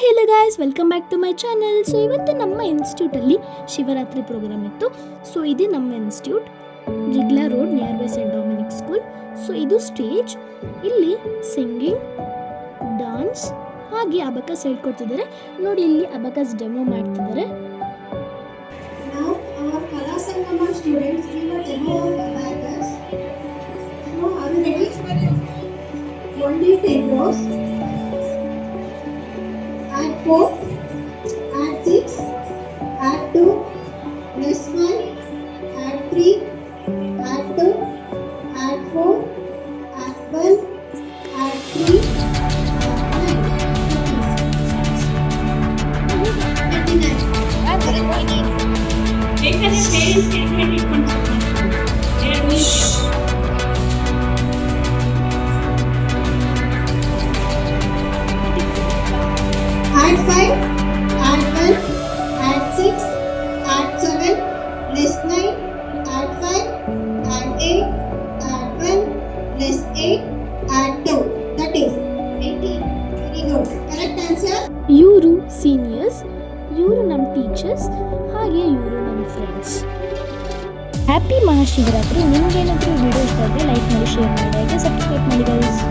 Hello guys, welcome back to my channel. So ಇವತ್ತು ನಮ್ಮ ಇನ್ಸ್ಟಿಟ್ಯೂಟಲ್ಲಿ ಶಿವರಾತ್ರಿ ಪ್ರೋಗ್ರಾಮ್ ಇತ್ತು. ಸೊ ಇದೇ ನಮ್ಮ ಇನ್ಸ್ಟಿಟ್ಯೂಟ್, ಜಿಗ್ಲಾ road near by saint Dominic school. So ಇದು ಸ್ಟೇಜ್. ಇಲ್ಲಿ ಸಿಂಗಿಂಗ್, ಡಾನ್ಸ್ ಹಾಗೆ ಅಬಕಸ್ ಹೇಳ್ಕೊಡ್ತಿದ್ದಾರೆ. ನೋಡಿ, ಇಲ್ಲಿ ಅಬಕಸ್ ಡೆಮೋ ಮಾಡ್ತಿದ್ದಾರೆ. Now our Kala Sangama students give a demo of abacus. So are you ready? Only 10 rows. Add 4, add 6, add 2, plus 1, add 3, add 2, add 4, add 1, add 3, add 9. Add 5, add 1, add 6, add 7, less 9, add 5, add 8, add 1, less 8, add 2. That is 18. Very good. Correct answer? ಇವರು seniors, ಇವರು ನಮ್ಮ teachers, ಹಾಗೆ ಇವರು ನಮ್ಮ friends. Happy Mahashivratri. ನಿಮ್ಗೇನಾದರೂ video ಇಷ್ಟ ಆದರೆ like ಮಾಡಿ, ಶೇರ್ ಮಾಡಿ, ಹಾಗೆ ಸಬ್ಸ್ಕ್ರೈಬ್ ಮಾಡಿ ಗೈಸ್.